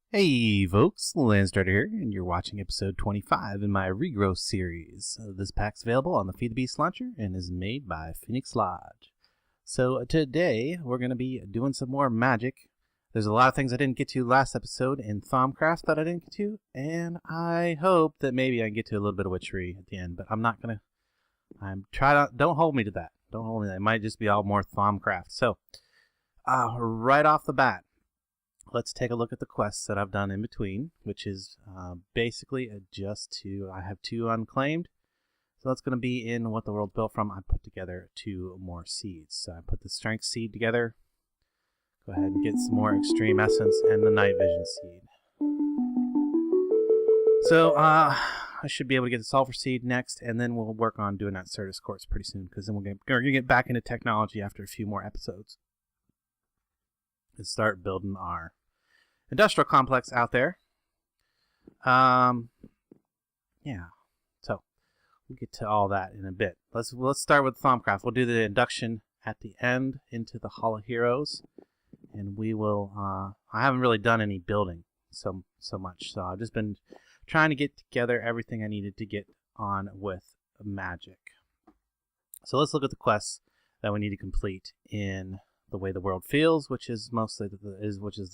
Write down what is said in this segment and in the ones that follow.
Hey folks, Landstryder here, and you're watching episode 25 in my Regrowth series. This pack's available on the Feed the Beast launcher and is made by thephoenixlodge. So today we're going to be doing some more magic. There's a lot of things I didn't get to last episode in Thaumcraft that I didn't get to, and I hope that maybe I can get to a little bit of witchery at the end, but I'm not going to. Don't hold me to that. Don't hold me to that. It might just be all more Thaumcraft. So, right off the bat, let's take a look at the quests that I've done in between, which is basically I have 2 unclaimed. So that's going to be in what the world built from. I put together 2 more seeds. So I put the strength seed together. Go ahead and get some more extreme essence and the night vision seed. So I should be able to get the sulfur seed next, and then we'll work on doing that Certus quartz pretty soon, because then we're going to get back into technology after a few more episodes and start building our industrial complex out there. Yeah, so we'll get to all that in a bit. Let's start with Thaumcraft. We'll do the induction at the end into the Hall of Heroes, and we will. I haven't really done any building so much, so I've just been trying to get together everything I needed to get on with magic. So let's look at the quests that we need to complete in the way the world feels, which is mostly the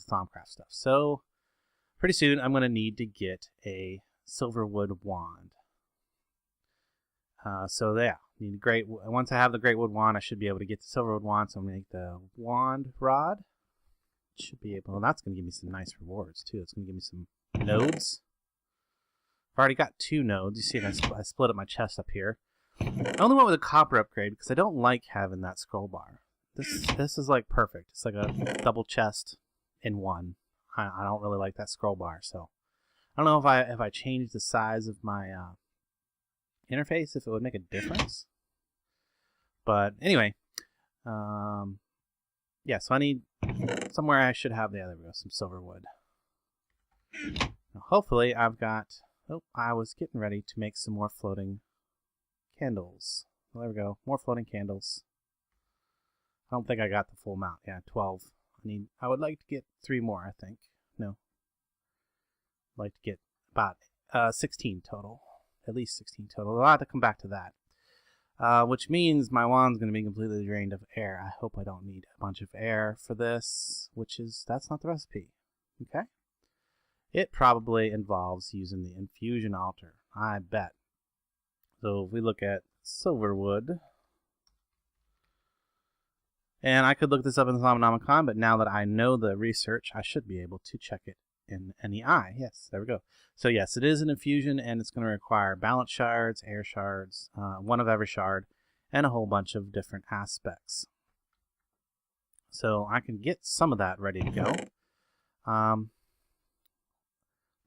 Thaumcraft stuff. So pretty soon I'm going to need to get a silverwood wand. So yeah, need once I have the great wood wand, I should be able to get the silverwood wand. So I'm going to make the wand rod. Should be able. That's going to give me some nice rewards too. It's going to give me some nodes. I've already got 2 nodes. You see, I split up my chest up here. I only went with a copper upgrade because I don't like having that scroll bar. This is like perfect. It's like a double chest in one. I don't really like that scroll bar, so I don't know if I change the size of my interface, if it would make a difference. But anyway, yeah. So I need somewhere I should have some silver wood. Now, hopefully I've got. Oh, I was getting ready to make some more floating candles. Well, there we go. More floating candles. I don't think I got the full amount. Yeah, 12. I would like to get 3 more, I think. No. I'd like to get about 16 total. At least 16 total. I'll have to come back to that. Which means my wand's going to be completely drained of air. I hope I don't need a bunch of air for this, that's not the recipe. Okay? It probably involves using the infusion altar. I bet. So if we look at silverwood, and I could look this up in the Thaumanomicon, but now that I know the research, I should be able to check it in NEI. Yes, there we go. So yes, it is an infusion, and it's going to require balance shards, air shards, 1 of every shard, and a whole bunch of different aspects. So I can get some of that ready to go.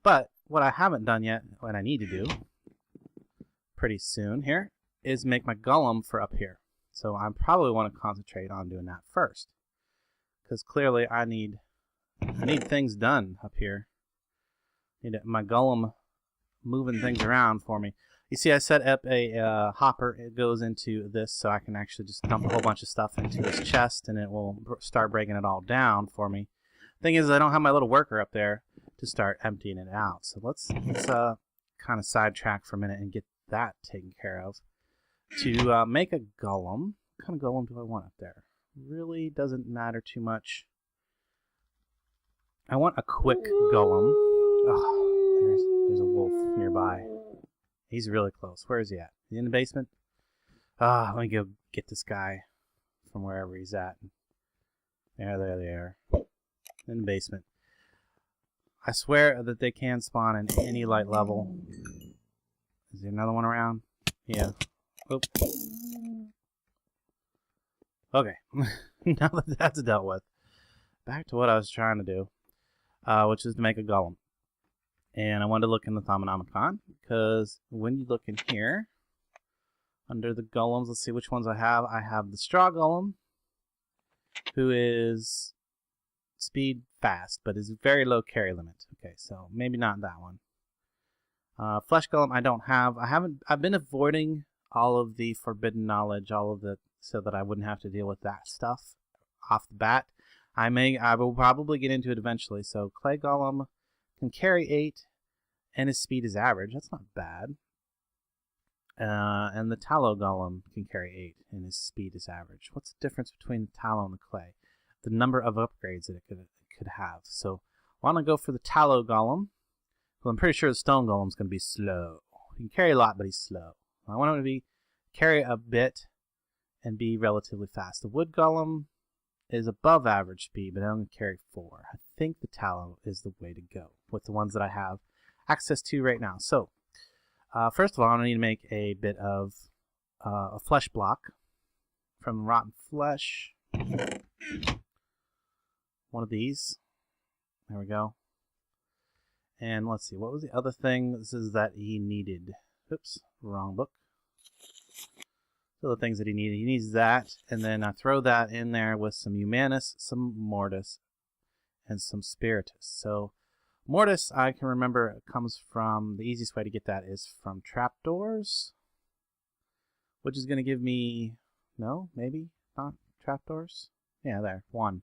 But what I haven't done yet, what I need to do pretty soon here, is make my golem for up here. So I probably want to concentrate on doing that first, because clearly I need things done up here. I need my golem moving things around for me. You see, I set up a hopper. It goes into this, so I can actually just dump a whole bunch of stuff into this chest, and it will start breaking it all down for me. Thing is, I don't have my little worker up there to start emptying it out. So let's kind of sidetrack for a minute and get that taken care of. To make a golem, what kind of golem do I want up there? Really doesn't matter too much. I want a quick golem. Oh, there's a wolf nearby. He's really close. Where is he at? Is he in the basement? Let me go get this guy from wherever he's at. There they are. In the basement. I swear that they can spawn in any light level. Is there another one around? Yeah. Oop. Okay. Now that that's dealt with, back to what I was trying to do, which is to make a golem. And I wanted to look in the Thaumanomicon, because when you look in here, under the golems, let's see which ones I have. I have the straw golem, who is speed fast, but is very low carry limit. Okay, so maybe not that one. Flesh golem I don't have. I've been avoiding all of the forbidden knowledge, so that I wouldn't have to deal with that stuff off the bat. I will probably get into it eventually. So clay golem, can carry 8, and his speed is average. That's not bad. And the tallow golem can carry 8, and his speed is average. What's the difference between the tallow and the clay? The number of upgrades that it could have. So I want to go for the tallow golem. Well, I'm pretty sure the stone golem is going to be slow. He can carry a lot, but he's slow. I want him to carry a bit and be relatively fast. The wood golem is above average speed, but I'm going to carry 4. I think the tallow is the way to go with the ones that I have access to right now. So first of all, I'm going to need to make a bit of a flesh block from rotten flesh. One of these. There we go. And let's see, what was the other thing? This is that he needed. Oops, wrong book. So the things that he needed. He needs that, and then I throw that in there with some humanus, some mortis, and some spiritus. So mortis, I can remember, comes from, the easiest way to get that is from trapdoors, which is going to give me, no, maybe not trapdoors. Yeah, there, 1.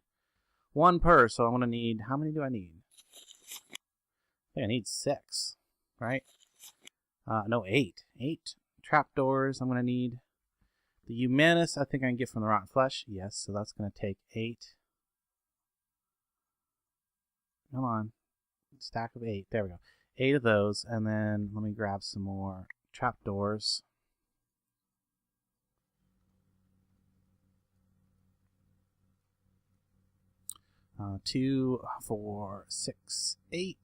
1 per, so I'm going to need, how many do I need? I think I need 6, right? No, 8. 8 trapdoors I'm going to need. The humanus I think I can get from the rotten flesh. Yes, so that's going to take 8. Come on. Stack of 8. There we go. 8 of those, and then let me grab some more trapdoors. 2, 4, 6, 8.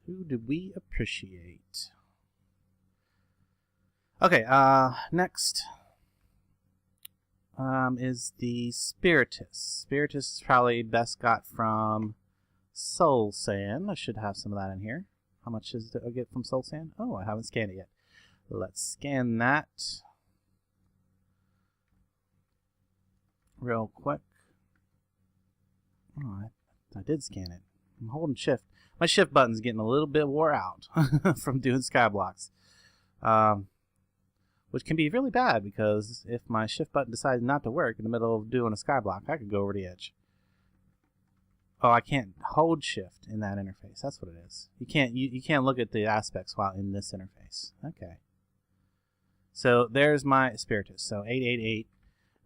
Who do we appreciate? Okay, next is the spiritus. Spiritus is probably best got from soul sand. I should have some of that in here. How much is it I get from soul sand? Oh, I haven't scanned it yet. Let's scan that real quick. Oh, I did scan it. I'm holding shift. My shift button's getting a little bit wore out from doing skyblocks. Which can be really bad, because if my shift button decides not to work in the middle of doing a skyblock, I could go over the edge. Oh, I can't hold shift in that interface. That's what it is. You can't look at the aspects while in this interface. Okay. So there's my spiritus. So 888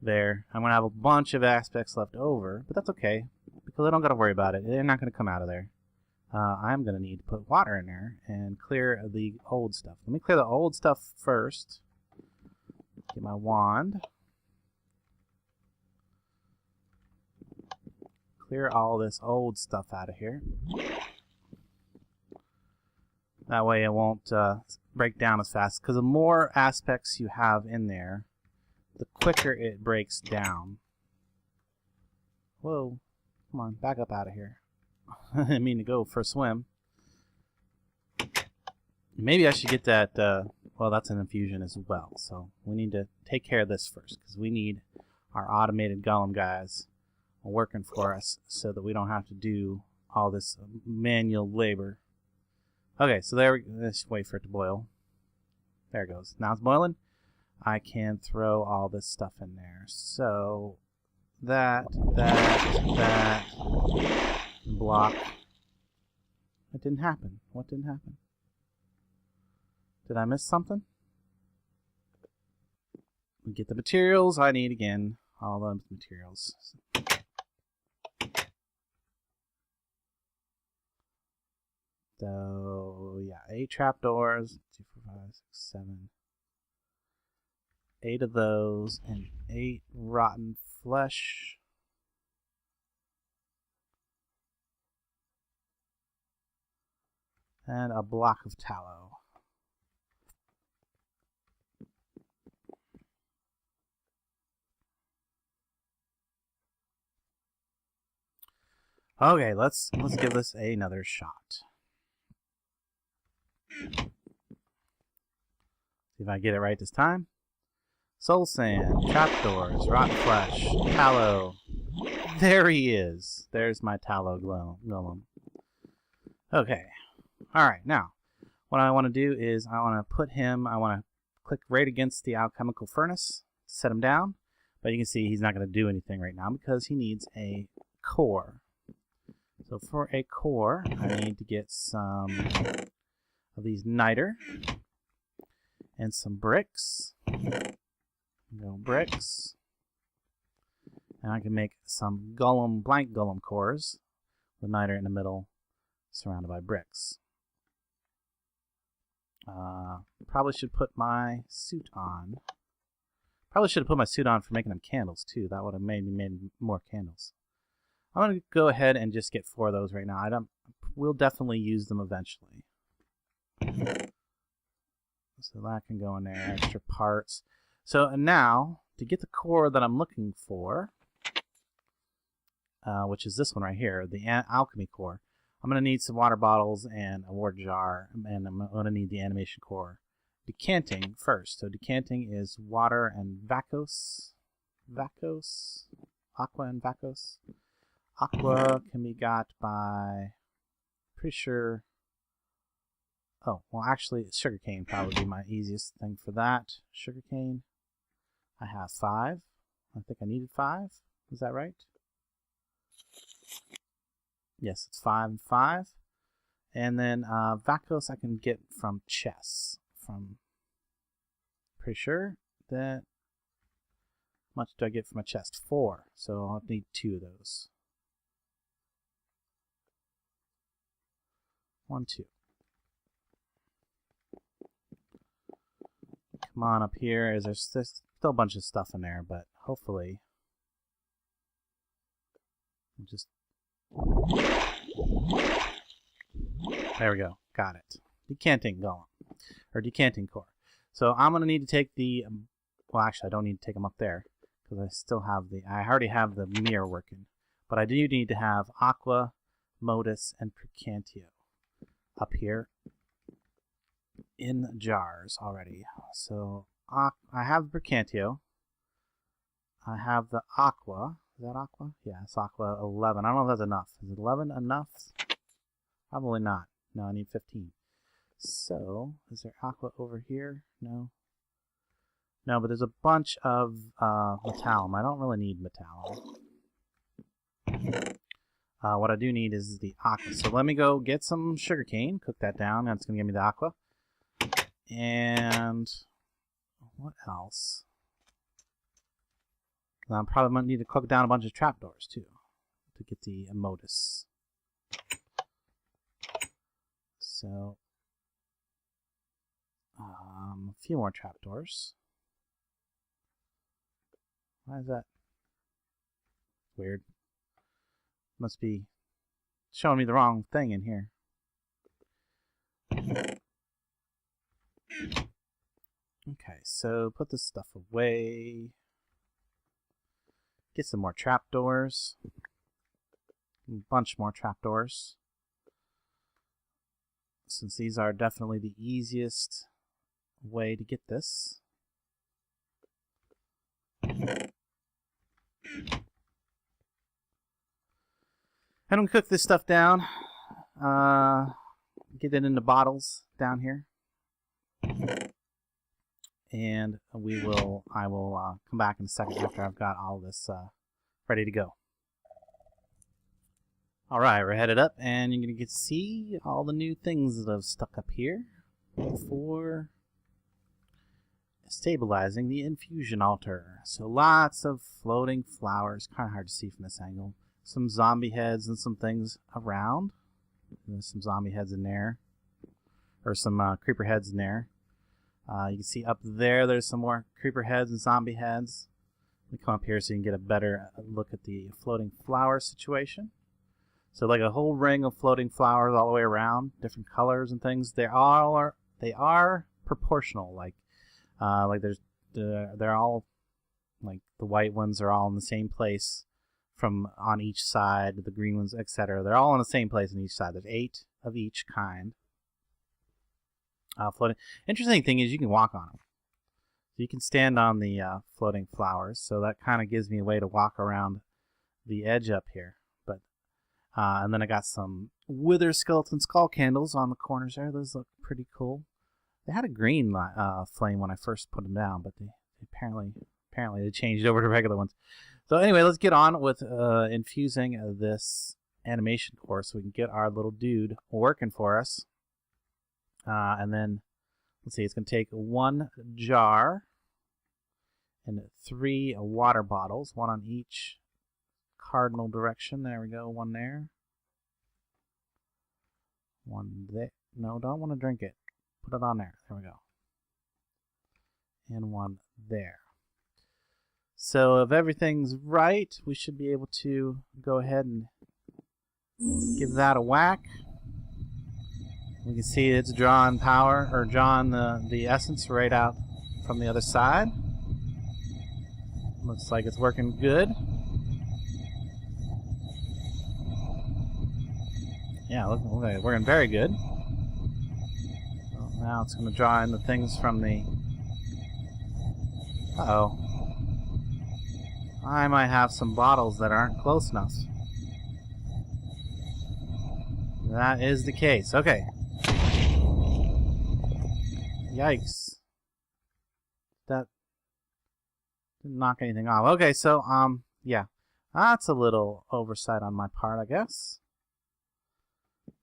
there. I'm going to have a bunch of aspects left over, but that's okay, because I don't got to worry about it. They're not going to come out of there. I'm going to need to put water in there and clear the old stuff. Let me clear the old stuff first. Get my wand. Clear all this old stuff out of here. That way it won't break down as fast, because the more aspects you have in there, the quicker it breaks down. Whoa. Come on, back up out of here. I didn't mean to go for a swim. Maybe I should get that, well, that's an infusion as well. So we need to take care of this first, because we need our automated golem guys working for us so that we don't have to do all this manual labor. Okay, so there we go. Let's wait for it to boil. There it goes. Now it's boiling. I can throw all this stuff in there. So that block. It didn't happen. What didn't happen? Did I miss something? We get the materials I need again. All those materials. So yeah, 8 trapdoors. 2, 4, 5, 6, 7. 8 of those and 8 rotten flesh. And a block of tallow. Okay, let's give this another shot. See if I get it right this time. Soul sand, trapdoors, rotten flesh, tallow. There he is. There's my tallow golem. Okay. Alright, now, what I want to do is I want to click right against the alchemical furnace, set him down, but you can see he's not going to do anything right now because he needs a core. So for a core, I need to get some of these niter and some bricks. No bricks. And I can make some blank golem cores with niter in the middle, surrounded by bricks. Probably should put my suit on. Probably should have put my suit on for making them candles too. That would have made more candles. I'm gonna go ahead and just get 4 of those right now. We'll definitely use them eventually. So that can go in there. Extra parts. So now to get the core that I'm looking for, which is this one right here, the alchemy core, I'm going to need some water bottles and a ward jar, and I'm going to need the animation core. Decanting first. So decanting is water and vacos. Aqua and vacos. Aqua can be got by, pretty sure, oh, well actually sugarcane probably be my easiest thing for that. Sugarcane. I have 5. I think I needed 5. Is that right? Yes, it's 5 and 5. And then vacos I can get from chests. Pretty sure that, how much do I get from a chest? 4. So I'll need 2 of those. 1, 2. Come on up here. There's still a bunch of stuff in there, but hopefully just, there we go. Got it. Decanting golem, or decanting core. So I'm gonna need to take the, well actually I don't need to take them up there because I still have I already have the mirror working, but I do need to have aqua, modus, and percantio up here in jars already. So I have the percantio. I have the aqua. Is that aqua? Yeah, it's aqua 11. I don't know if that's enough. Is 11 enough? Probably not. No, I need 15. So, is there aqua over here? No. No, but there's a bunch of metallum. I don't really need metallum. What I do need is the aqua. So let me go get some sugarcane, cook that down, and it's going to give me the aqua. And what else? I probably might need to cook down a bunch of trapdoors too to get the modus. So a few more trapdoors. Why is that? Weird. Must be showing me the wrong thing in here. Okay, so put this stuff away. Get some more trapdoors. A bunch more trapdoors. Since these are definitely the easiest way to get this. And I'm gonna cook this stuff down. Get it into bottles down here. And I will come back in a second after I've got all this ready to go. Alright, we're headed up, and you're going to get to see all the new things that I've stuck up here for stabilizing the infusion altar. So lots of floating flowers, kind of hard to see from this angle. Some zombie heads and some things around. There's some zombie heads in there, or some creeper heads in there. You can see up there, there's some more creeper heads and zombie heads. Let me come up here so you can get a better look at the floating flower situation. So like a whole ring of floating flowers all the way around, different colors and things. They are proportional. Like they're all, like the white ones are all in the same place from on each side. The green ones, etc. They're all in the same place on each side. There's 8 of each kind. Floating. Interesting thing is you can walk on them. So you can stand on the floating flowers. So that kind of gives me a way to walk around the edge up here. But and then I got some wither skeleton skull candles on the corners there. Those look pretty cool. They had a green flame when I first put them down, but they apparently they changed over to regular ones. So anyway, let's get on with infusing this animation core so we can get our little dude working for us. And then, let's see, it's going to take 1 jar and 3 water bottles, 1 on each cardinal direction. There we go, 1 there. 1 there. No, don't want to drink it. Put it on there. There we go. And 1 there. So if everything's right, we should be able to go ahead and give that a whack. We can see it's drawing power, or drawing the essence right out from the other side. Looks like it's working good. Yeah, look, it's working very good. So now it's going to draw in the things from the... Uh-oh. I might have some bottles that aren't close enough. That is the case. Okay. Yikes. That didn't knock anything off. Okay, so, yeah. That's a little oversight on my part, I guess.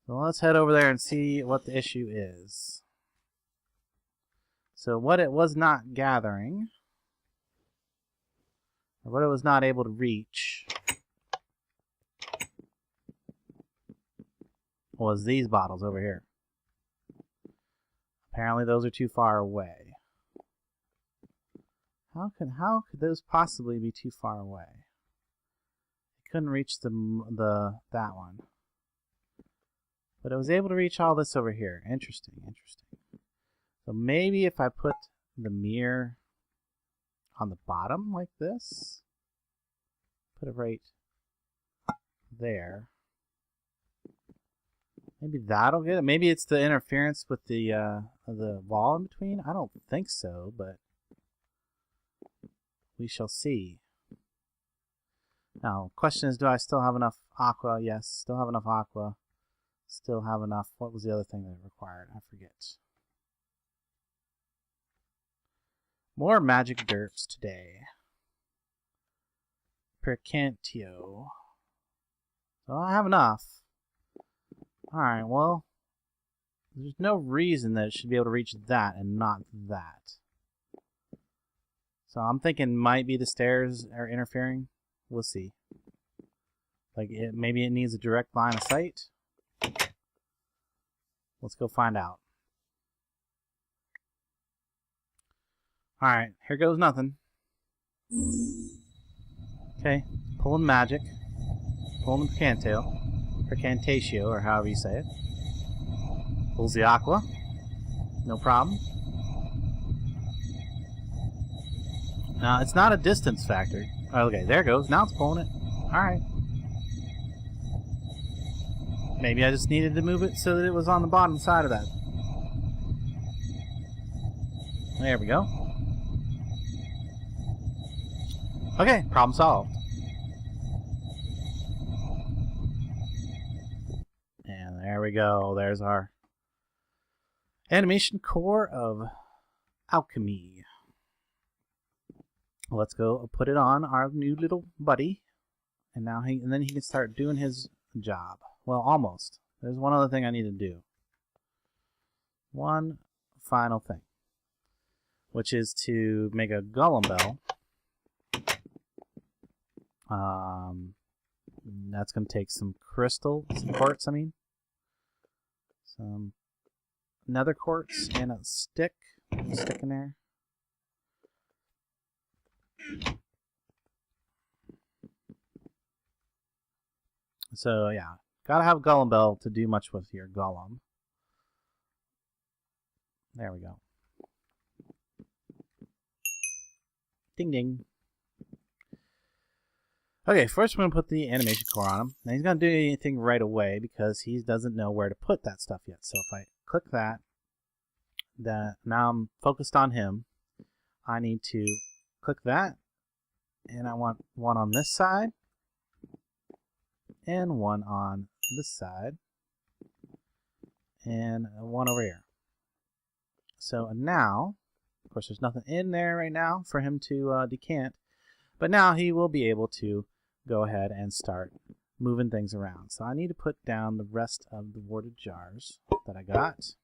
So let's head over there and see what the issue is. So what it was not gathering, or what it was not able to reach, was these bottles over here. Apparently those are too far away. How could those possibly be too far away? It couldn't reach that one. But it was able to reach all this over here. Interesting, interesting. So maybe if I put the mirror on the bottom like this, put it right there. Maybe that'll get it. Maybe it's the interference with the wall in between. I don't think so, but we shall see. Now, question is, do I still have enough aqua? Yes, still have enough aqua. Still have enough. What was the other thing that it required? I forget. More magic derps today. Percantio. So I have enough. Alright, well, there's no reason that it should be able to reach that and not that. So I'm thinking might be the stairs are interfering. We'll see. Like, maybe it needs a direct line of sight. Let's go find out. Alright, here goes nothing. Okay, pulling magic. Pulling the Percantatio, or however you say it. Pulls the aqua. No problem. Now, it's not a distance factor. Oh, okay, there it goes. Now it's pulling it. Alright. Maybe I just needed to move it so that it was on the bottom side of that. There we go. Okay, problem solved. And there we go. There's our animation core of alchemy. Let's go put it on our new little buddy. And now then he can start doing his job. Well, almost. There's one other thing I need to do. One final thing. Which is to make a golem bell. That's going to take some quartz, I mean. Some nether quartz and a stick. Stick in there. So, yeah. Gotta have a golem bell to do much with your golem. There we go. Ding ding. Okay, first we're going to put the animation core on him. Now he's going to do anything right away because he doesn't know where to put that stuff yet. So if I click that, now I'm focused on him. I need to click that, and I want one on this side, and one on this side, and one over here. So now, of course there's nothing in there right now for him to decant, but now he will be able to go ahead and start moving things around. So I need to put down the rest of the warded jars that I got.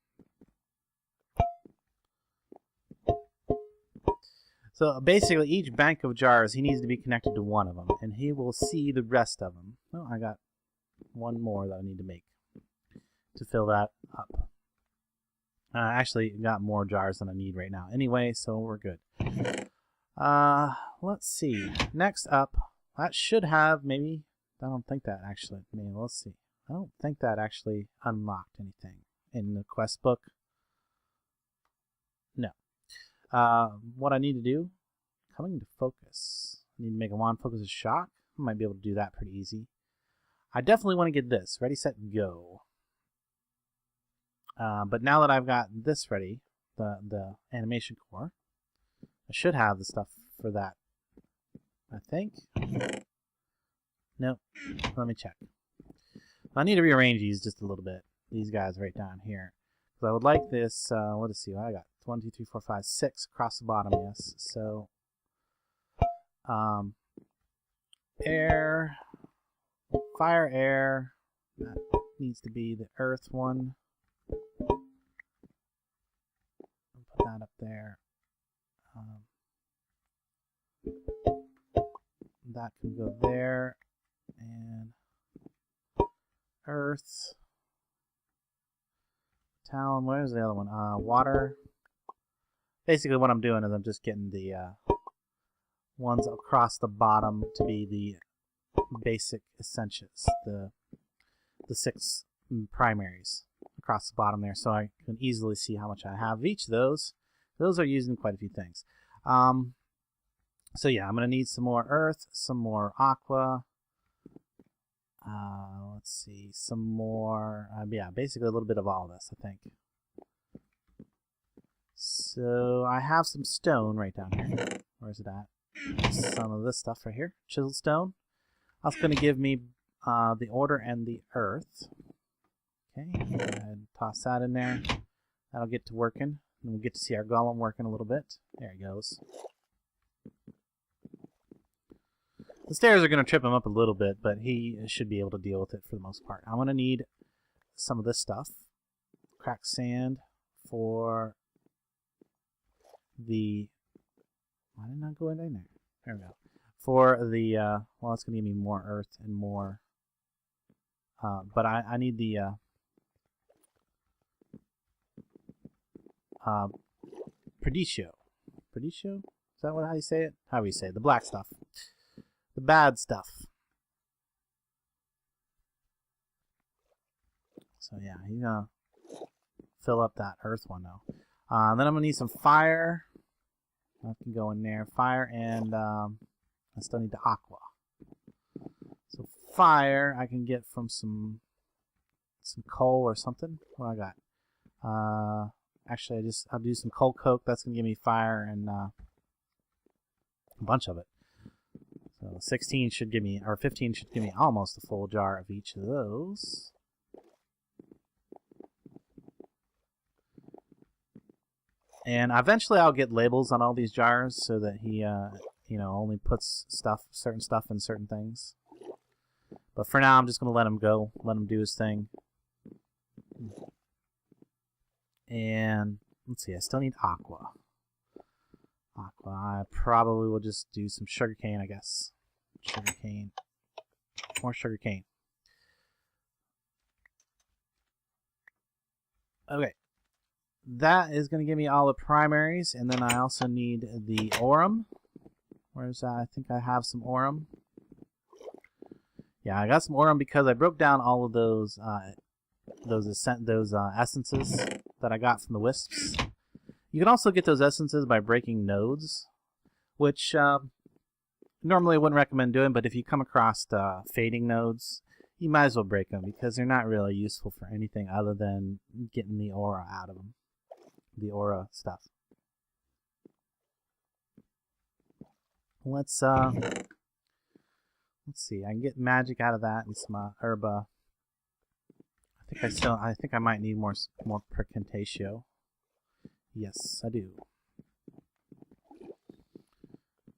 So basically each bank of jars, he needs to be connected to one of them, and he will see the rest of them. Oh, I got one more that I need to make to fill that up. I actually got more jars than I need right now anyway, so we're good. Let's see. Next up, that should have maybe, I don't think that actually, maybe, let's see. I don't think that actually unlocked anything in the quest book. No. What I need to do, coming to focus. I need to make a wand focus of shock. I might be able to do that pretty easy. I definitely want to get this. Ready, set, go. But now that I've got this ready, the animation core, I should have the stuff for that. I think. Nope. Let me check. I need to rearrange these just a little bit. These guys right down here. Because I would like this, let's see what I got. 1, 2, 3, 4, 5, 6 across the bottom, yes. So, air, fire, air. That needs to be the earth one. I'll put that up there. That can go there. And earth. Talon, where's the other one? Water. Basically what I'm doing is I'm just getting the ones across the bottom to be the basic essentials, the 6 primaries across the bottom there, so I can easily see how much I have of each of those. Those are used in quite a few things. So yeah, I'm going to need some more earth, some more aqua, let's see, some more, yeah, basically a little bit of all this, I think. So I have some stone right down here. Where's it at? Some of this stuff right here. Chiseled stone. That's going to give me the order and the earth. Okay, go ahead and toss that in there. That'll get to working. And we'll get to see our golem working a little bit. There he goes. The stairs are going to trip him up a little bit, but he should be able to deal with it for the most part. I'm going to need some of this stuff. Cracked sand for the... Why didn't I go in there? There we go. For the... well, it's going to give me more earth and more... but I need the... Predicio. Predicio? Is that how you say it? How do you say it? The black stuff. The bad stuff. So yeah, he's gonna fill up that earth one now. Then I'm gonna need some fire. I can go in there. Fire and I still need the aqua. So fire I can get from some coal or something. What I got? Actually, I'll do some coal coke. That's gonna give me fire and a bunch of it. So 16 should give me, or 15 should give me almost a full jar of each of those. And eventually I'll get labels on all these jars so that he, you know, only puts certain stuff in certain things. But for now, I'm just going to let him go, let him do his thing. And let's see, I still need aqua. Aqua, I probably will just do some sugarcane, I guess. Sugarcane. More sugarcane. Okay. That is going to give me all the primaries, and then I also need the aurum. Where's that? I think I have some aurum. Yeah, I got some aurum because I broke down all of those essences that I got from the wisps. You can also get those essences by breaking nodes, which normally I wouldn't recommend doing, but if you come across fading nodes, you might as well break them because they're not really useful for anything other than getting the aura out of them, the aura stuff. Let's see. I can get magic out of that and some herba. I think I might need more percantatio. Yes, I do.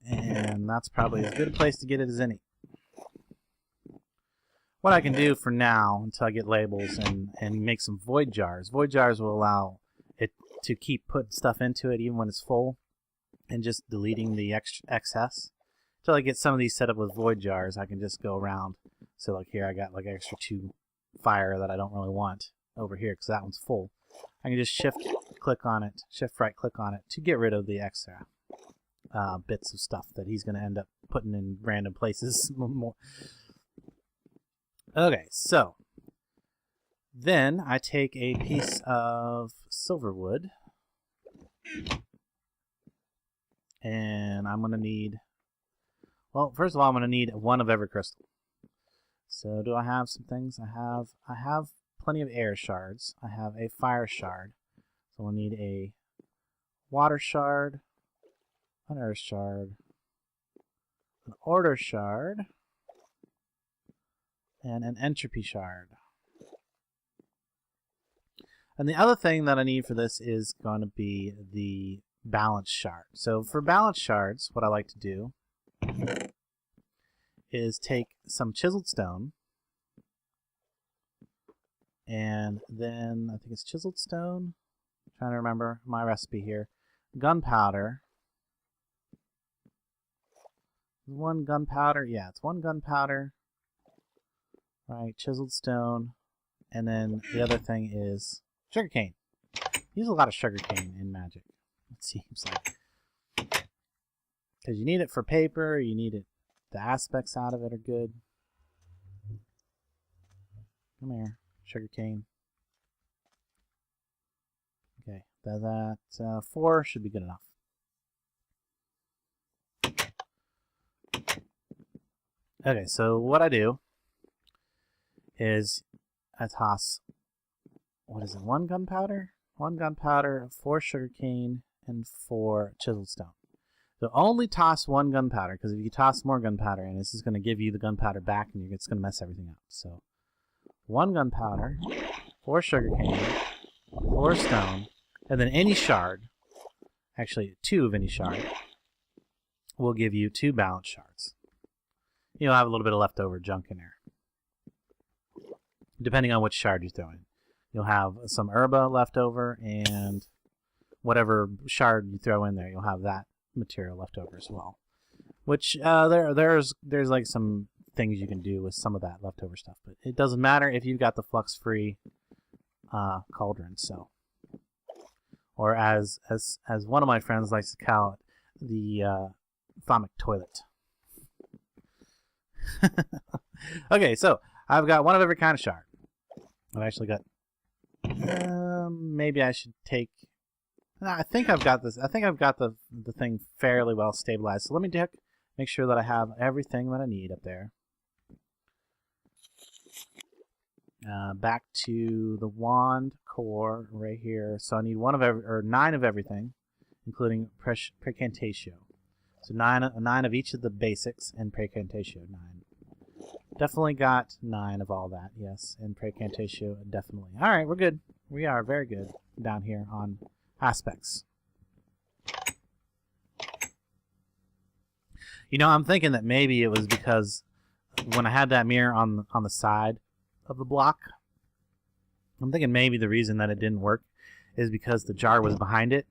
And that's probably as good a place to get it as any. what I can do for now until I get labels and make some void jars. Void jars will allow it to keep putting stuff into it even when it's full and just deleting the excess. Until I get some of these set up with void jars, I can just go around. So like here I got like extra 2 fire that I don't really want over here because that one's full. I can just shift right click on it to get rid of the extra bits of stuff that he's going to end up putting in random places. Okay, so then I take a piece of silver wood, and I'm going to need, well, first of all, I'm going to need 1 of every crystal. So do I have some things? I have plenty of air shards. I have a fire shard. So we'll need a water shard, an earth shard, an order shard, and an entropy shard. And the other thing that I need for this is going to be the balance shard. So for balance shards, what I like to do is take some chiseled stone, and then I think it's chiseled stone. I'm trying to remember my recipe here. Gunpowder. 1 gunpowder. Yeah, it's 1 gunpowder. Right, chiseled stone, and then the other thing is sugarcane. Use a lot of sugarcane in magic, it seems like, because you need it for paper. You need it. The aspects out of it are good. Come here, sugarcane. Okay, that 4 should be good enough. Okay, so what I do is I toss, what is it, 1 gunpowder? 1 gunpowder, 4 sugarcane, and 4 chiseled stone. So only toss 1 gunpowder, because if you toss more gunpowder in, this is going to give you the gunpowder back, and it's going to mess everything up. So 1 gunpowder, 4 sugarcane, 4 stone, and then any shard, actually 2 of any shard, will give you 2 balance shards. You'll have a little bit of leftover junk in there, depending on which shard you throw in. You'll have some herba left over, and whatever shard you throw in there, you'll have that material left over as well. Which there's like some things you can do with some of that leftover stuff, but it doesn't matter if you've got the flux-free cauldron. So, or as one of my friends likes to call it, the thaumic toilet. Okay, so I've got 1 of every kind of shard. I've actually got, maybe I should take, no, I think I've got this. I think I've got the thing fairly well stabilized. So let me make sure that I have everything that I need up there. Back to the wand core right here. So I need 9 of everything, including Precantatio. So 9 of each of the basics and Precantatio 9. Definitely got 9 of all that, yes, and Precantatio, definitely. All right, we're good. We are very good down here on aspects. You know, I'm thinking that maybe it was because when I had that mirror on the side of the block, I'm thinking maybe the reason that it didn't work is because the jar was behind it,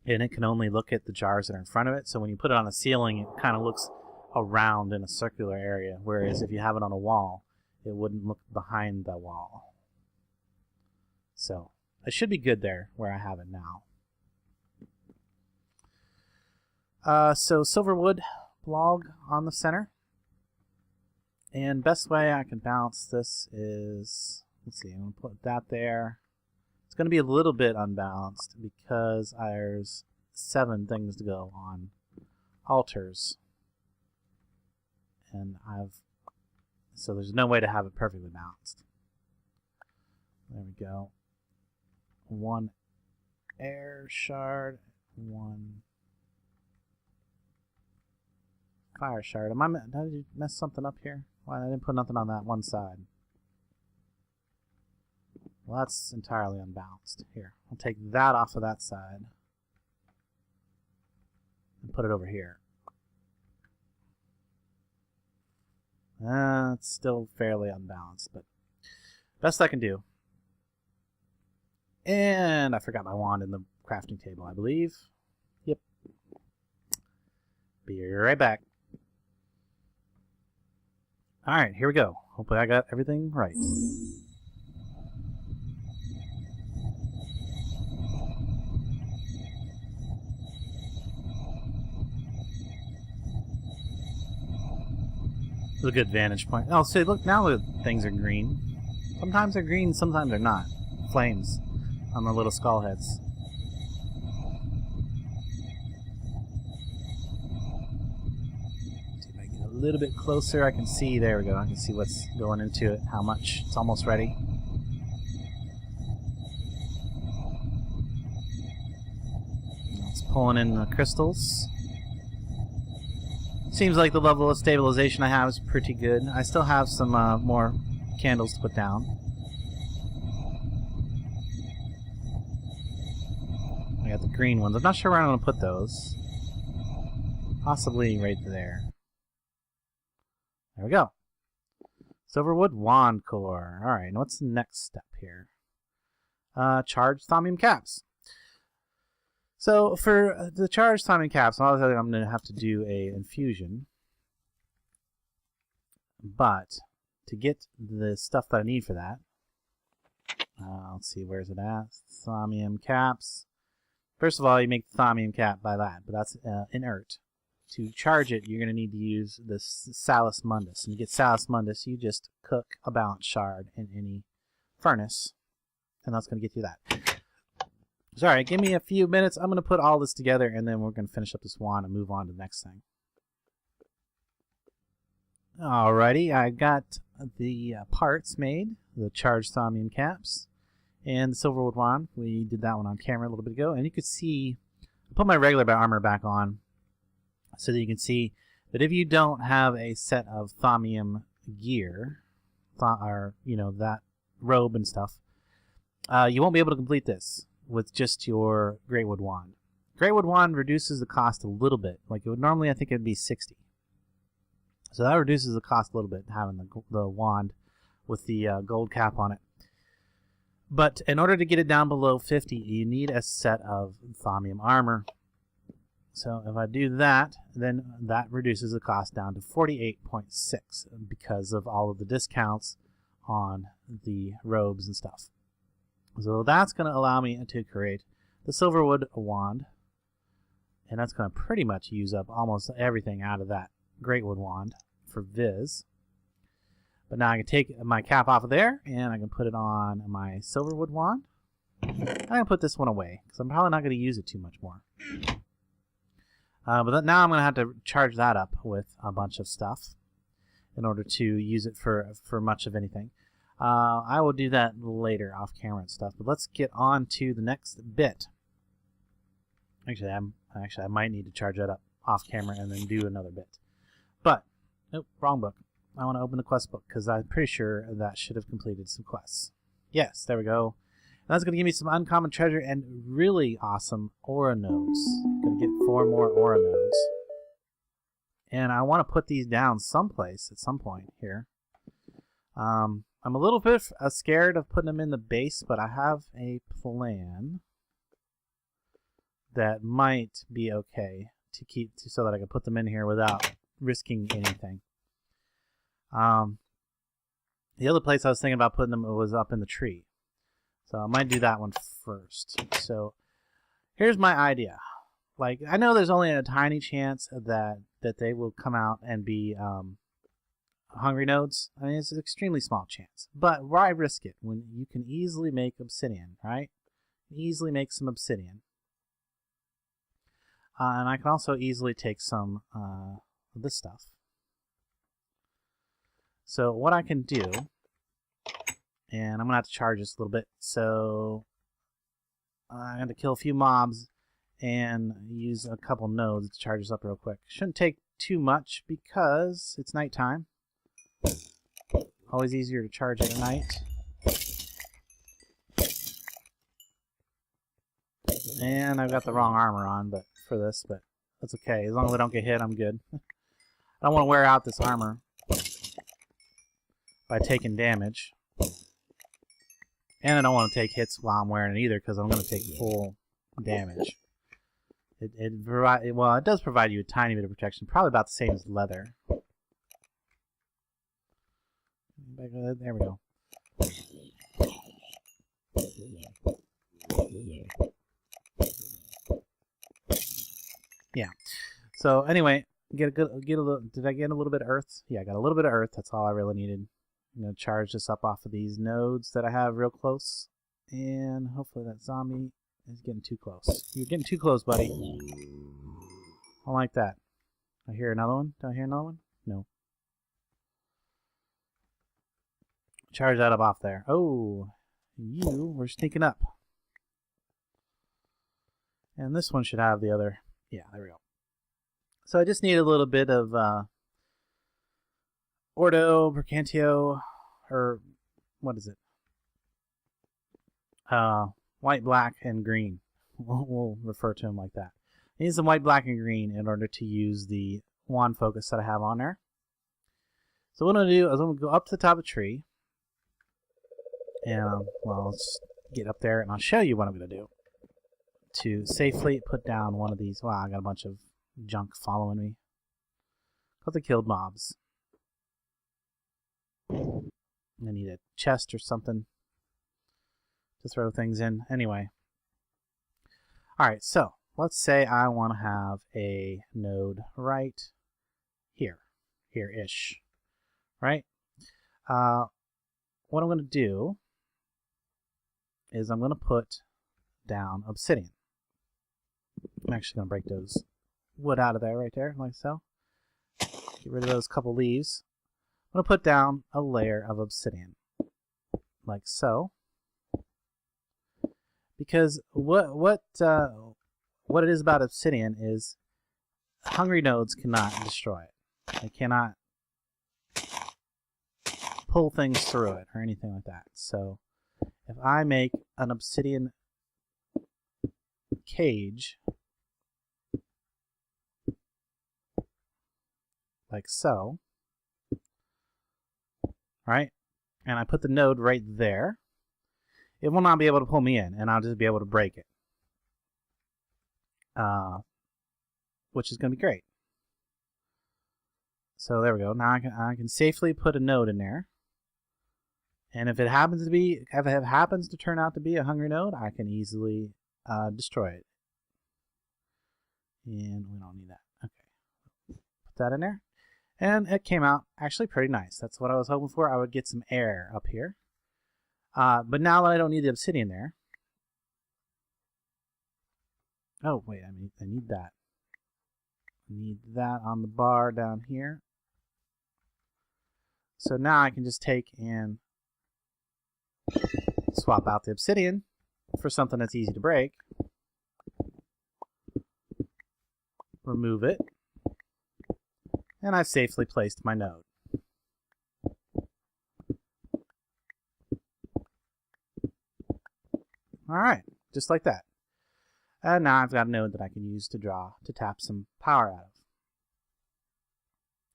and it can only look at the jars that are in front of it. So when you put it on the ceiling, it kind of looks around in a circular area, whereas if you have it on a wall, it wouldn't look behind the wall. So it should be good there where I have it now. So silverwood log on the center, and best way I can balance this is, let's see, I'm going to put that there. It's going to be a little bit unbalanced because there's 7 things to go on altars. And so there's no way to have it perfectly balanced. There we go. 1 air shard, 1 fire shard. Did I mess something up here? Why, I didn't put nothing on that one side. Well, that's entirely unbalanced. Here, I'll take that off of that side and put it over here. It's still fairly unbalanced, but best I can do. And I forgot my wand in the crafting table, I believe. Yep. Be right back. Alright, here we go. Hopefully I got everything right. This is a good vantage point. Oh, see, look, now the things are green. Sometimes they're green, sometimes they're not. Flames on the little skull heads. See if I get a little bit closer. I can see, there we go. I can see what's going into it, how much. It's almost ready. It's pulling in the crystals. Seems like the level of stabilization I have is pretty good. I still have some more candles to put down. I got the green ones. I'm not sure where I'm going to put those. Possibly right there. There we go. Silverwood wand core. Alright, and what's the next step here? Charged thaumium caps. So for the charged thaumium caps, obviously I'm going to have to do a infusion. But to get the stuff that I need for that, let's see, where's it at? Thaumium caps. First of all, you make the thaumium cap by that, but that's inert. To charge it, you're going to need to use the Salus Mundus. And to get Salus Mundus, you just cook a balance shard in any furnace, and that's going to get you that. Sorry, give me a few minutes. I'm going to put all this together, and then we're going to finish up this wand and move on to the next thing. Alrighty, I got the parts made, the charged thaumium caps, and the silverwood wand. We did that one on camera a little bit ago, and you could see, I put my regular armor back on so that you can see that if you don't have a set of thaumium gear, or, you know, that robe and stuff, you won't be able to complete this with just your Greatwood wand. Greatwood wand reduces the cost a little bit. Like it would normally, I think it'd be 60. So that reduces the cost a little bit, having the wand with the gold cap on it. But in order to get it down below 50, you need a set of thaumium armor. So if I do that, then that reduces the cost down to 48.6 because of all of the discounts on the robes and stuff. So that's going to allow me to create the silverwood wand, and that's going to pretty much use up almost everything out of that Greatwood wand for Viz. But now I can take my cap off of there, and I can put it on my silverwood wand. I can put this one away, because I'm probably not going to use it too much more. But now I'm going to have to charge that up with a bunch of stuff in order to use it for much of anything. I will do that later off camera and stuff, but let's get on to the next bit. Actually, I might need to charge that up off camera and then do another bit. But, nope, wrong book. I want to open the quest book because I'm pretty sure that should have completed some quests. Yes, there we go. And that's going to give me some uncommon treasure and really awesome aura nodes. Going to get 4 more aura nodes. And I want to put these down someplace at some point here. I'm a little bit scared of putting them in the base, but I have a plan that might be okay to keep so that I can put them in here without risking anything. The other place I was thinking about putting them was up in the tree. So I might do that one first. So here's my idea. Like, I know there's only a tiny chance that they will come out and be hungry nodes. I mean, it's an extremely small chance. But why risk it when you can easily make obsidian, right? Easily make some obsidian. And I can also easily take some of this stuff. So what I can do, and I'm going to have to charge this a little bit, so I'm going to kill a few mobs and use a couple nodes to charge this up real quick. Shouldn't take too much because it's nighttime. Always easier to charge at night. And I've got the wrong armor on for this, but that's okay. As long as I don't get hit, I'm good. I don't want to wear out this armor. by taking damage. And I don't want to take hits while I'm wearing it either, because I'm going to take full damage. It does provide you a tiny bit of protection, probably about the same as leather. There we go. Yeah. So anyway, did I get a little bit of earth? Yeah, I got a little bit of earth. That's all I really needed. I'm gonna charge this up off of these nodes that I have real close, and hopefully that zombie is getting too close. You're getting too close, buddy. I don't like that. I hear another one. Do I hear another one? No. Charge that up off there. Oh, you were sneaking up. And this one should have the other. Yeah, there we go. So I just need a little bit of Ordo, Mercantio, or what is it? White, black, and green. We'll refer to them like that. I need some white, black, and green in order to use the wand focus that I have on there. So what I'm going to do is I'm going to go up to the top of the tree. And, well, let's get up there and I'll show you what I'm going to do to safely put down one of these. Wow, I got a bunch of junk following me. Because I killed mobs. I need a chest or something to throw things in. Anyway. Alright, so let's say I want to have a node right here. Here-ish. Right? What I'm going to do is I'm going to put down obsidian. I'm actually going to break those wood out of there right there, like so. Get rid of those couple leaves. I'm going to put down a layer of obsidian, like so. Because what it is about obsidian is hungry nodes cannot destroy it. They cannot pull things through it or anything like that. So if I make an obsidian cage, like so, right? And I put the node right there, it will not be able to pull me in, and I'll just be able to break it. Which is going to be great. So there we go. Now I can safely put a node in there. And if it happens to turn out to be a hungry node, I can easily destroy it. And we don't need that. Okay. Put that in there. And it came out actually pretty nice. That's what I was hoping for. I would get some air up here. But now that I don't need the obsidian there. Oh, wait, I need that. I need that on the bar down here. So now I can just take and swap out the obsidian for something that's easy to break. Remove it. And I've safely placed my node. Alright, just like that. And now I've got a node that I can use to tap some power out of.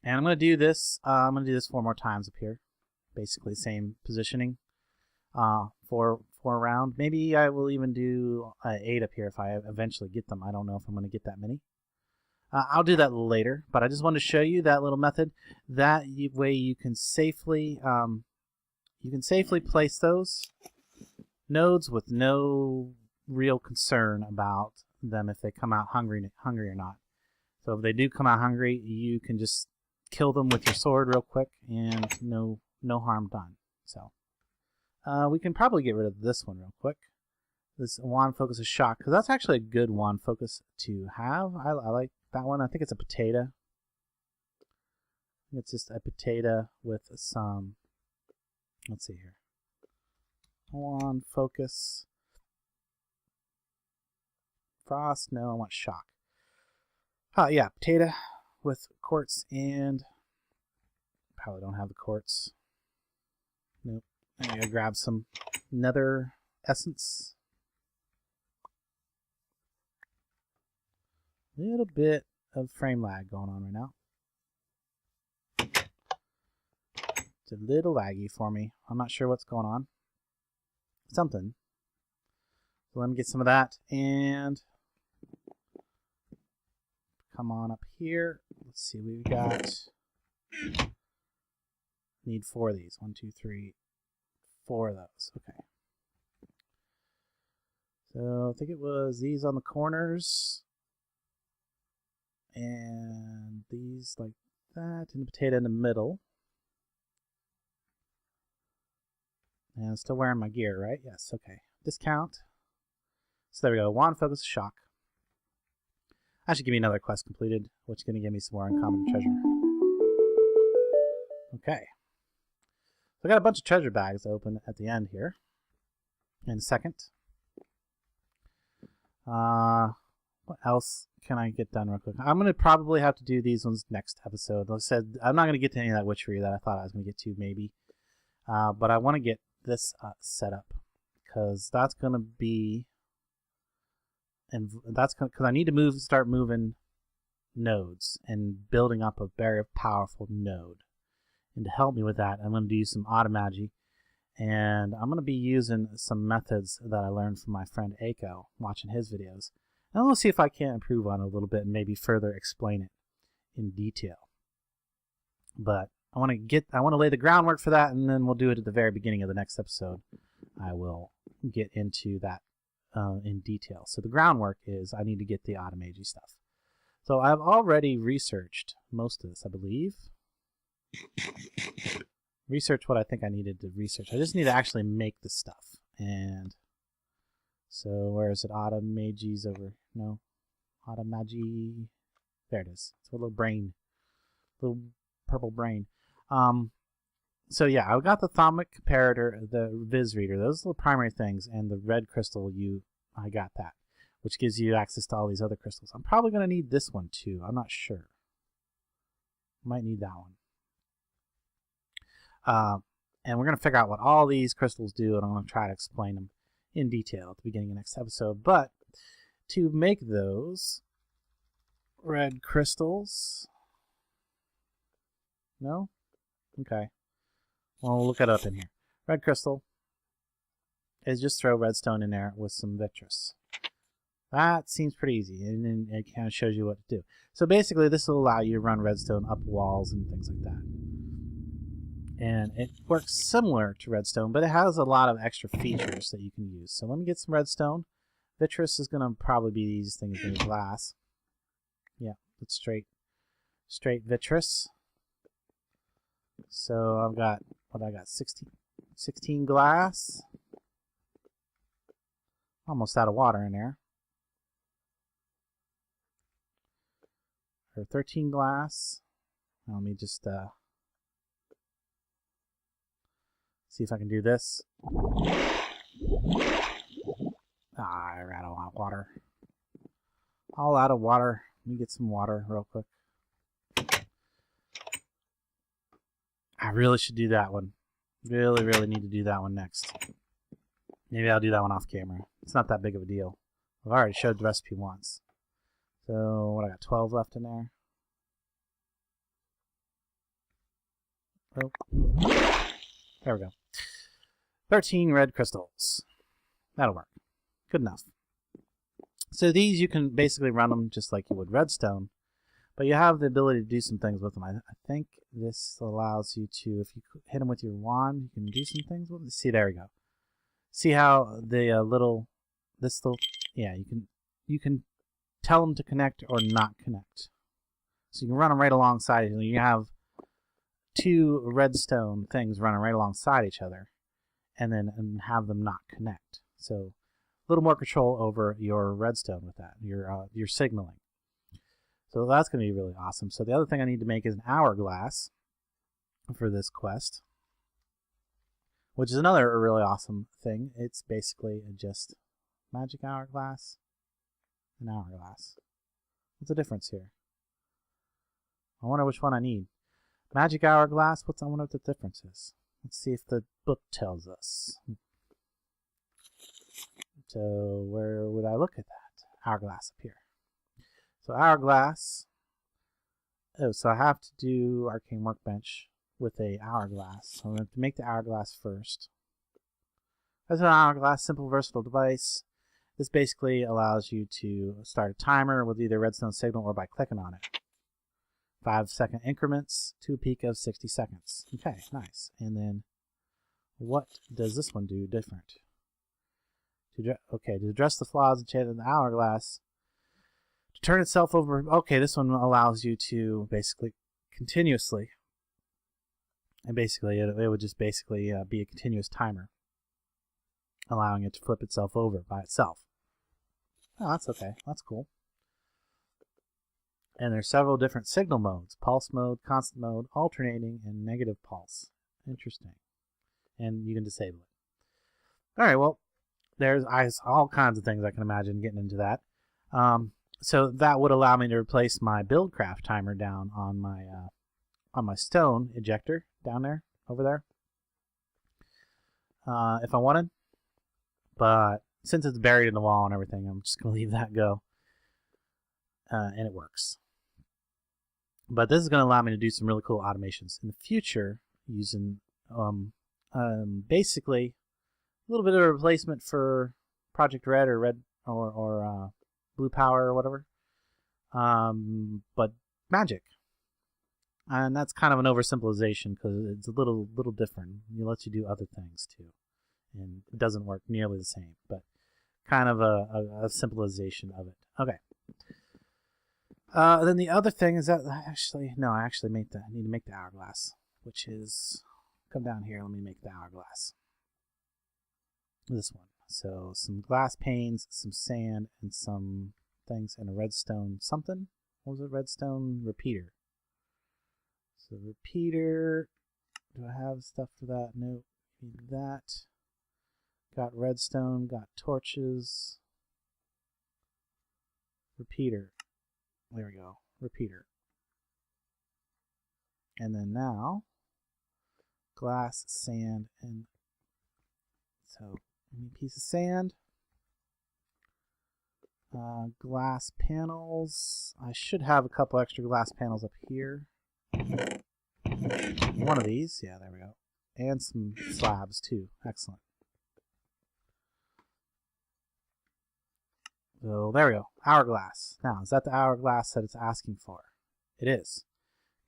And I'm going to do this 4 more times up here. Basically same positioning. 4 around. Maybe I will even do 8 up here if I eventually get them. I don't know if I'm going to get that many. I'll do that later, but I just wanted to show you that little method. That way you can safely place those nodes with no real concern about them if they come out hungry or not. So if they do come out hungry, you can just kill them with your sword real quick and no harm done. So we can probably get rid of this one real quick. This wand focus is shock, because that's actually a good wand focus to have. I like that one. I think it's a potato. It's just a potato with some, let's see here. Wand focus. Frost, no, I want shock. Yeah, potato with quartz, and probably don't have the quartz. Nope. I'm gonna grab some nether essence. Little bit of frame lag going on right now. a little laggy for me. I'm not sure what's going on. Something. So let me get some of that and come on up here. Let's see, we've got, need 4 of these. 1, 2, 3, 4 of those. Okay. So I think it was these on the corners and these like that, and the potato in the middle. And I'm still wearing my gear, right? Yes, okay. Discount. So there we go. Wand, focus, shock. That should give me another quest completed, which is going to give me some more uncommon treasure. Okay. So I got a bunch of treasure bags open at the end here. In a second. What else can I get done real quick? I'm going to probably have to do these ones next episode. Like I said, I'm not going to get to any of that witchery that I thought I was going to get to, maybe. But I want to get this set up, because that's going to be, and that's because I need to start moving nodes and building up a very powerful node. And to help me with that, I'm going to do some automagy, and I'm going to be using some methods that I learned from my friend Aiko, watching his videos. And I'm going to see if I can improve on it a little bit and maybe further explain it in detail. But I want to lay the groundwork for that, and then we'll do it at the very beginning of the next episode. I will get into that in detail. So the groundwork is I need to get the automagy stuff. So I've already researched most of this, I believe. Research what I think I needed to research. I just need to actually make the stuff. And so where is it? Automagies over. No. Automagy. There it is. It's a little brain. Little purple brain. So yeah, I got the Thaumcraft comparator, the Viz reader. Those are the primary things, and the red crystal. I got that, which gives you access to all these other crystals. I'm probably going to need this one too. I'm not sure. Might need that one. And we're going to figure out what all these crystals do, and I'm going to try to explain them in detail at the beginning of the next episode. But to make those red crystals, no? Okay. Well, we'll look it up in here. Red crystal is just throw redstone in there with some vitreous. That seems pretty easy, and then it kind of shows you what to do. So basically, this will allow you to run redstone up walls and things like that. And it works similar to redstone, but it has a lot of extra features that you can use. So let me get some redstone. Vitreous is going to probably be the easiest thing to do. Glass. Yeah, it's straight vitreous. So I've got, what I got, 16 glass. Almost out of water in there. Or 13 glass. Now let me just see if I can do this. I ran out of water. All out of water. Let me get some water real quick. I really should do that one. Really need to do that one next. Maybe I'll do that one off camera. It's not that big of a deal. I've already showed the recipe once. So, what, I got 12 left in there. Oh. There we go. 13 red crystals. That'll work. Good enough. So these, you can basically run them just like you would redstone, but you have the ability to do some things with them. I think this allows you to, if you hit them with your wand, you can do some things with them. See, there we go. See how the yeah, you can tell them to connect or not connect. So you can run them right alongside each other. You have 2 redstone things running right alongside each other, and have them not connect. So a little more control over your redstone with that, your signaling. So that's going to be really awesome. So the other thing I need to make is an hourglass for this quest, which is another really awesome thing. It's basically just magic hourglass and hourglass. What's the difference here? I wonder which one I need. Magic hourglass, I wonder what the difference is. Let's see if the book tells us. So where would I look at that? Hourglass up here. So hourglass. Oh, so I have to do arcane workbench. with a hourglass. So I'm going to make the hourglass first. That's an hourglass, simple versatile device. This basically allows you to start a timer with either redstone signal or by clicking on it. 5-second increments to a peak of 60 seconds. Okay, nice. And then what does this one do different? To address the flaws enchanted in the hourglass, to turn itself over. Okay, this one allows you to basically continuously, and basically it would just basically be a continuous timer, allowing it to flip itself over by itself. Oh, that's okay. That's cool. And there's several different signal modes: pulse mode, constant mode, alternating, and negative pulse. Interesting. And you can disable it. All right, well, there's all kinds of things I can imagine getting into that. So that would allow me to replace my Buildcraft timer down on my stone ejector down there, over there, if I wanted. But since it's buried in the wall and everything, I'm just going to leave that go. And it works. But this is going to allow me to do some really cool automations in the future using basically a little bit of a replacement for Project Red or Blue Power or whatever. But magic. And that's kind of an oversimplification because it's a little different. It lets you do other things too. And it doesn't work nearly the same, but kind of a simplification of it. Okay. Then the other thing is that I actually need to make the hourglass, which is, come down here, let me make the hourglass. This one. So some glass panes, some sand, and some things, and a redstone something. What was it? Redstone repeater. So repeater, do I have stuff for that? No, need that. Got redstone, got torches. Repeater. There we go. Repeater. And then now, glass, sand, and so a piece of sand. Glass panels. I should have a couple extra glass panels up here. One of these. Yeah, there we go. And some slabs too. Excellent. So there we go. Hourglass. Now, is that the hourglass that it's asking for? It is.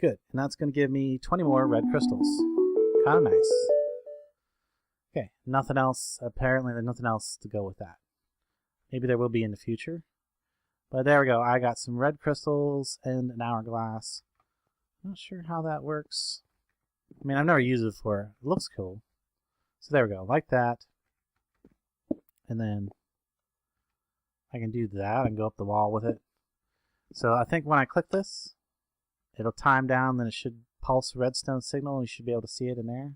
Good. And that's going to give me 20 more red crystals. Kind of nice. Okay. Nothing else. Apparently there's nothing else to go with that. Maybe there will be in the future. But there we go. I got some red crystals and an hourglass. Not sure how that works. I mean, I've never used it before. It looks cool. So there we go. Like that. And then I can do that and go up the wall with it. So I think when I click this, it'll time down, then it should pulse a redstone signal, and you should be able to see it in there.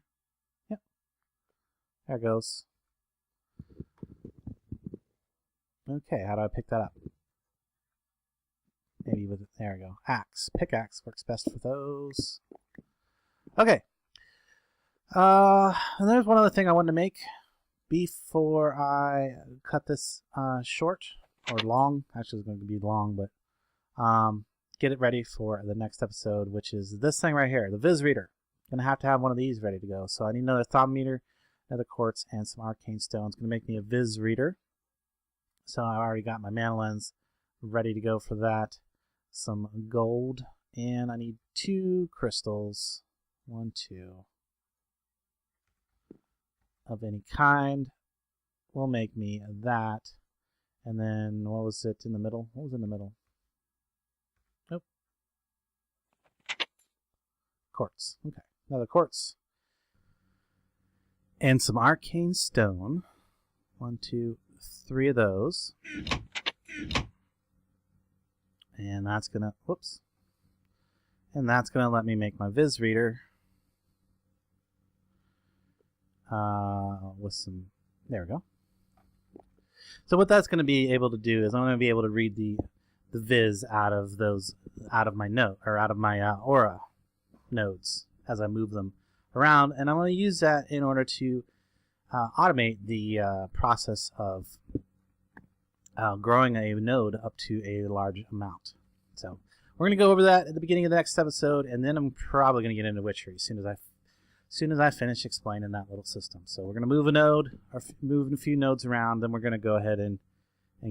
Yep. There it goes. Okay, how do I pick that up? Maybe with it. There we go. Axe. Pickaxe works best for those. Okay. And there's one other thing I wanted to make before I cut this short. Or long. Actually, it's going to be long, but get it ready for the next episode, which is this thing right here, the Viz Reader. Going to have one of these ready to go. So I need another Thaumeter, another quartz, and some arcane stones. Going to make me a Viz Reader. So I already got my mana lens ready to go for that. Some gold, and I need 2 crystals. 1, 2. Of any kind will make me that. And then, what was it in the middle? What was in the middle? Nope. Quartz. Okay. Another quartz. And some arcane stone. 1, 2, 3 of those. And that's gonna, whoops. And that's gonna let me make my Viz Reader. With some, there we go. So what that's going to be able to do is I'm going to be able to read the viz out of my node, or out of my aura nodes as I move them around, and I'm going to use that in order to automate the process of growing a node up to a large amount. So we're going to go over that at the beginning of the next episode, and then I'm probably going to get into witchery as soon as I soon as I finish explaining that little system. So we're going to move a node, or move a few nodes around, then we're going to go ahead and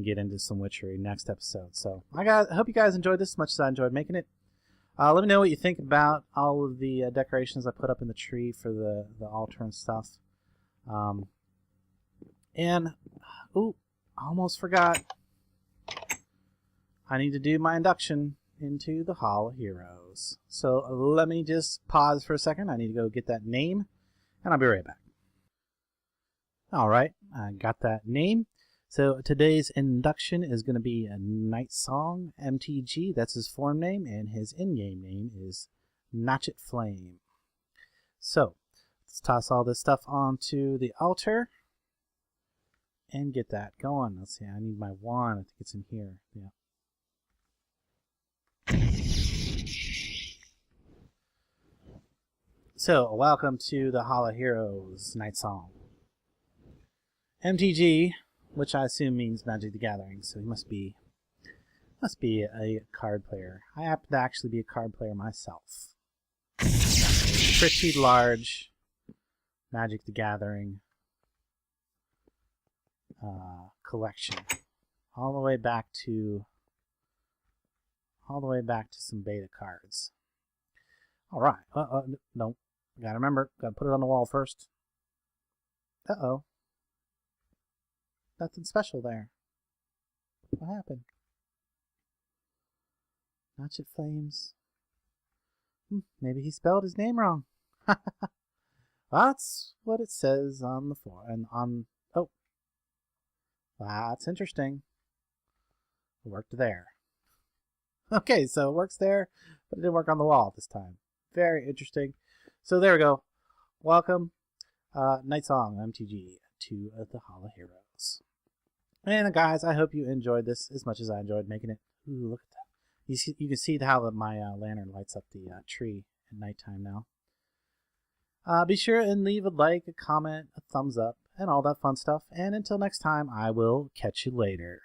get into some witchery next episode. So I hope you guys enjoyed this as much as I enjoyed making it. Let me know what you think about all of the decorations I put up in the tree for the altar and stuff. And, oh, I almost forgot. I need to do my induction into the Hall of Heroes. So let me just pause for a second. I need to go get that name, and I'll be right back. Alright, I got that name. So today's induction is going to be a Night Song MTG. That's his form name, and his in-game name is Notchet Flame. So let's toss all this stuff onto the altar and get that going. Let's see, I need my wand. I think it's in here. Yeah. So, welcome to the Hall of Heroes Night Song. MTG, which I assume means Magic the Gathering, so he must be a card player. I happen to actually be a card player myself. Got a pretty large Magic the Gathering collection, all the way back to some beta cards. All right. No, gotta remember, gotta put it on the wall first. Uh-oh. Nothing special there. What happened? Notchet Flames. Maybe he spelled his name wrong. That's what it says on the floor. And on... Oh. That's interesting. It worked there. Okay, so it works there, but it didn't work on the wall this time. Very interesting. So there we go. Welcome, Night Song MTG, to the Hall of Heroes. And guys, I hope you enjoyed this as much as I enjoyed making it. Ooh, look at that. You can see how my lantern lights up the tree at nighttime now. Be sure and leave a like, a comment, a thumbs up, and all that fun stuff. And until next time, I will catch you later.